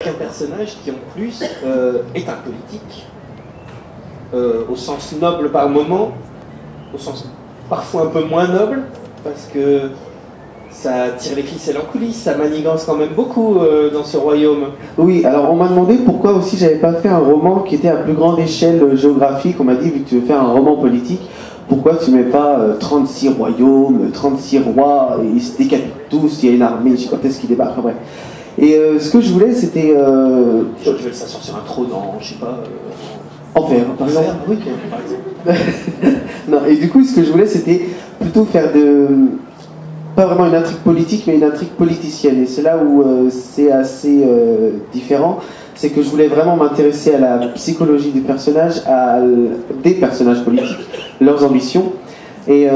qu'un personnage qui en plus est un politique, au sens noble par moment, au sens parfois un peu moins noble, parce que ça tire les ficelles en coulisses, ça manigance quand même beaucoup dans ce royaume. Oui, alors on m'a demandé pourquoi aussi j'avais pas fait un roman qui était à plus grande échelle géographique. On m'a dit, vu que tu veux faire un roman politique, pourquoi tu mets pas 36 royaumes, 36 rois, et ils se décapitent tous, il y a une armée, je sais quand est-ce qu'ils débarquent, enfin bref. Et ce que je voulais, c'était... Je vais s'asseoir sur un trône en, je sais pas... Enfer, par exemple. Oui, par exemple. Non, et du coup, ce que je voulais, c'était plutôt faire pas vraiment une intrigue politique, mais une intrigue politicienne. Et c'est là où c'est assez différent. C'est que je voulais vraiment m'intéresser à la psychologie des personnages, des personnages politiques, leurs ambitions. Et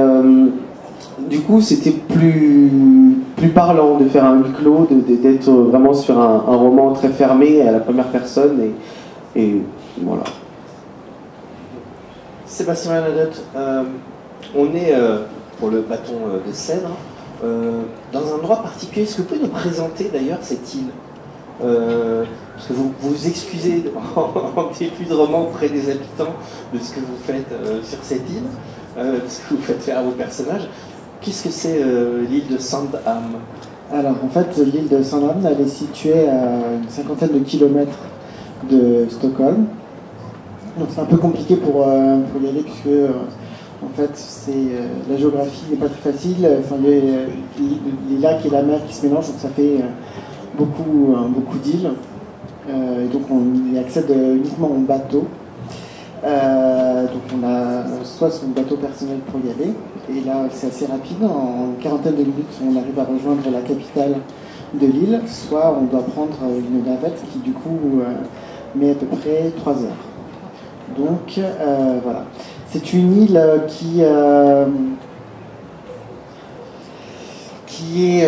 du coup, c'était plus parlant de faire un huis clos, d'être vraiment sur un roman très fermé à la première personne. Et voilà. Sébastien Bernadotte, on est, pour le bâton de Cèdre, dans un endroit particulier. Est-ce que vous pouvez nous présenter d'ailleurs cette île parce que vous vous excusez en début de roman auprès des habitants de ce que vous faites sur cette île, de ce que vous faites faire à vos personnages. Qu'est-ce que c'est l'île de Sandhamn? Alors en fait, l'île de Sandhamn, elle est située à une cinquantaine de kilomètres de Stockholm. Donc c'est un peu compliqué pour y aller puisque en fait la géographie n'est pas très facile. Enfin, les lacs et la mer qui se mélangent, donc ça fait beaucoup d'îles. Et donc on y accède uniquement en bateau. Donc on a soit son bateau personnel pour y aller, et là c'est assez rapide, en une quarantaine de minutes on arrive à rejoindre la capitale de l'île, soit on doit prendre une navette qui du coup met à peu près 3 heures. Donc voilà. C'est une île qui est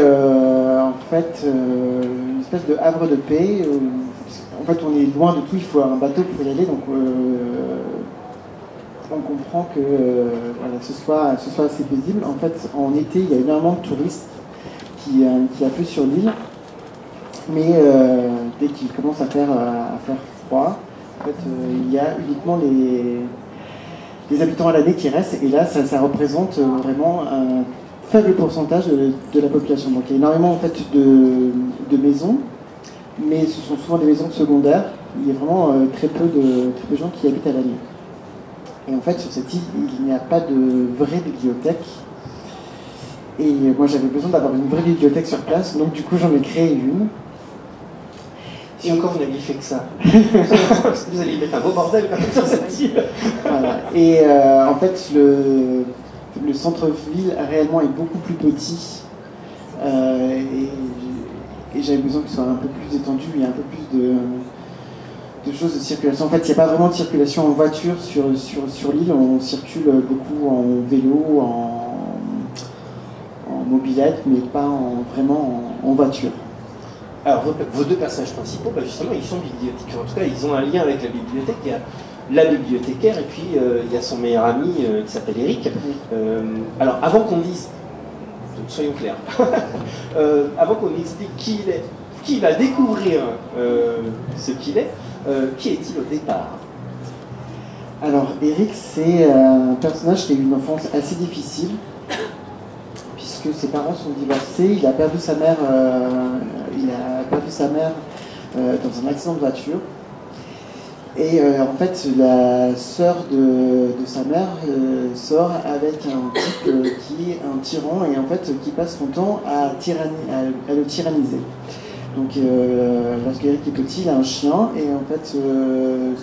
en fait une espèce de havre de paix. En fait, on est loin de tout, il faut un bateau pour y aller, donc on comprend que voilà, ce soit assez paisible. En fait, en été, il y a énormément de touristes qui affluent sur l'île, mais dès qu'il commence à faire froid, en fait, il y a uniquement les habitants à l'année qui restent, et là, ça représente vraiment un faible pourcentage de la population. Donc, il y a énormément en fait de maisons, mais ce sont souvent des maisons secondaires. Il y a vraiment très peu de gens qui habitent à l'année. Et en fait, sur cette île, il n'y a pas de vraie bibliothèque. Et moi, j'avais besoin d'avoir une vraie bibliothèque sur place, donc du coup, j'en ai créé une. Si encore vous n'aviez fait que ça. Parce que vous alliez mettre un beau bordel sur cette île. Voilà. Et en fait, le centre-ville réellement est beaucoup plus petit. Et j'avais besoin que ce soit un peu plus étendu, il y a un peu plus de choses de circulation. En fait, il n'y a pas vraiment de circulation en voiture sur l'île, on circule beaucoup en vélo, en mobilette, mais pas vraiment en voiture. Alors, vos deux personnages principaux, bah justement, ils sont bibliothécaires. En tout cas, ils ont un lien avec la bibliothèque. Il y a la bibliothécaire et puis il y a son meilleur ami qui s'appelle Eric. Alors, avant qu'on dise, soyons clairs, avant qu'on explique qui il est, qui va découvrir ce qu'il est, qui est-il au départ? Alors, Eric, c'est un personnage qui a eu une enfance assez difficile, puisque ses parents sont divorcés. Il a perdu sa mère, dans un accident de voiture. Et en fait, la sœur de sa mère sort avec un type qui est un tyran et en fait qui passe son temps à le tyranniser. Donc, lorsque Eric est petit, il a un chien et en fait, ce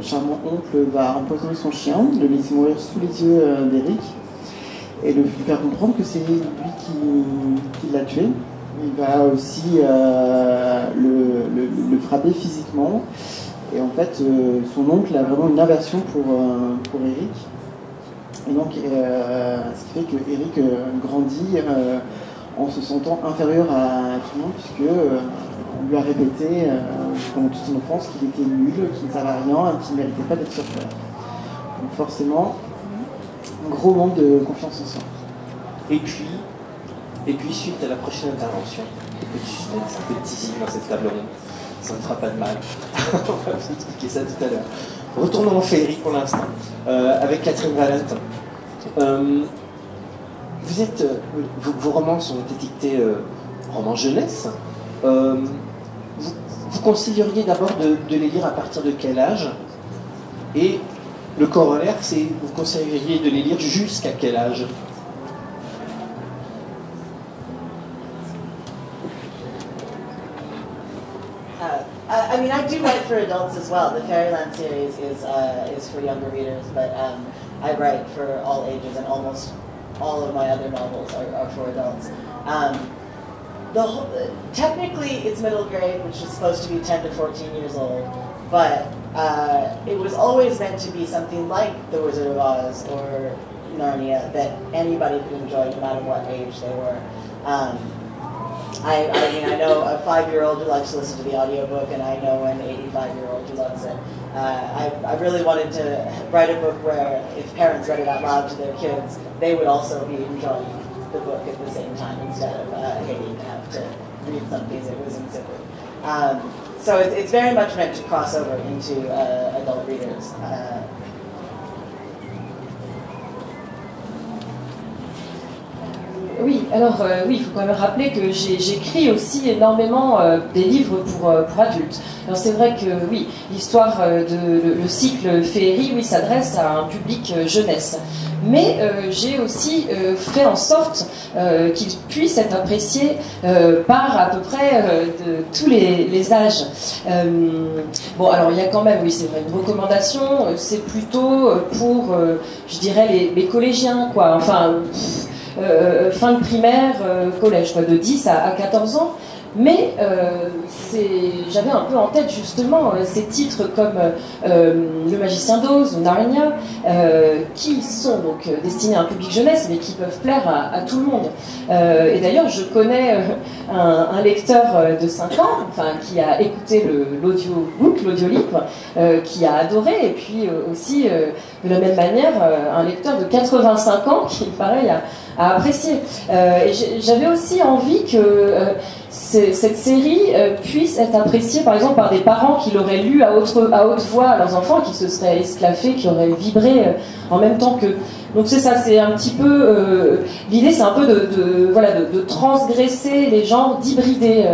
charmant oncle va empoisonner son chien, le laisser mourir sous les yeux d'Eric et lui faire comprendre que c'est lui qui l'a tué. Il va aussi le frapper physiquement. Et en fait, son oncle a vraiment une aversion pour Eric. Et donc, ce qui fait que Eric grandit en se sentant inférieur à tout le monde, puisque on lui a répété pendant toute son enfance qu'il était nul, qu'il ne servait à rien et qu'il ne méritait pas d'être sur Terre. Donc forcément, un gros manque de confiance en soi. Et puis suite à la prochaine intervention, un peu de suspense, un peu de teasing dans cette table ronde. ça ne fera pas de mal. On va vous expliquer ça tout à l'heure. Retournons en féerie pour l'instant, avec Catherine Valentin. Vos romans sont étiquetés romans jeunesse. Vous conseilleriez d'abord de les lire à partir de quel âge? Et le corollaire, c'est vous conseilleriez de les lire jusqu'à quel âge? I mean, I do write for adults as well. The Fairyland series is for younger readers, but I write for all ages, and almost all of my other novels are for adults. Technically, it's middle grade, which is supposed to be 10 to 14 years old, but it was always meant to be something like The Wizard of Oz or Narnia that anybody could enjoy, no matter what age they were. I mean, I know a 5-year-old who likes to listen to the audiobook, and I know an 85-year-old who loves it. I really wanted to write a book where if parents read it out loud to their kids, they would also be enjoying the book at the same time instead of hating to have to read something that was insipid. So it's very much meant to cross over into adult readers. Oui, alors oui, il faut quand même rappeler que j'écris aussi énormément des livres pour adultes. Alors c'est vrai que oui, l'histoire le cycle féerie, oui, s'adresse à un public jeunesse. Mais j'ai aussi fait en sorte qu'il puisse être apprécié par à peu près de tous les âges. Bon, alors il y a quand même, oui, c'est vrai, une recommandation, c'est plutôt pour, je dirais, les collégiens, quoi. Enfin, fin de primaire, collège, quoi, de 10 à 14 ans. Mais j'avais un peu en tête justement ces titres comme Le Magicien d'Oz ou Narnia, qui sont donc destinés à un public jeunesse, mais qui peuvent plaire à tout le monde. Et d'ailleurs, je connais un lecteur de 5 ans, enfin, qui a écouté l'audiolivre, qui a adoré, et puis aussi, de la même manière, un lecteur de 85 ans qui, pareil, a apprécié. Et j'avais aussi envie que cette série puisse être appréciée par exemple par des parents qui l'auraient lu à haute voix à leurs enfants, qui se seraient esclaffés, qui auraient vibré en même temps qu'eux. Donc c'est ça, c'est un petit peu l'idée, c'est un peu de transgresser les genres, d'hybrider